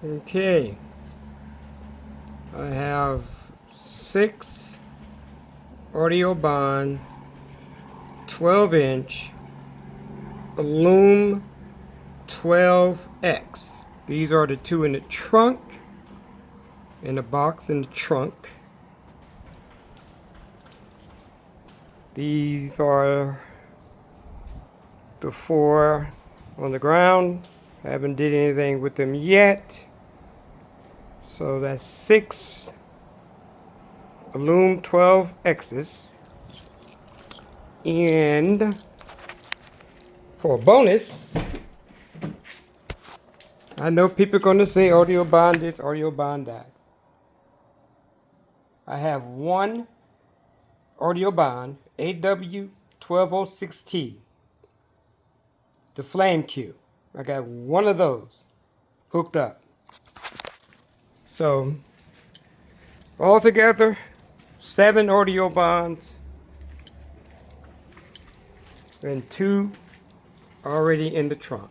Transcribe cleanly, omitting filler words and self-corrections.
Okay, I have 6 Audiobahn 12-inch Alum 12X. These are the 2 in the trunk, in the box in the trunk. These are the 4 on the ground. Haven't did anything with them yet. So that's 6 Alum 12X's. And for a bonus, I know people are going to say Audiobahn this, Audiobahn that. I have one Audiobahn AW1206T, the Flame Q. I got one of those hooked up. So, altogether, 7 Audiobahns and 2 already in the trunk.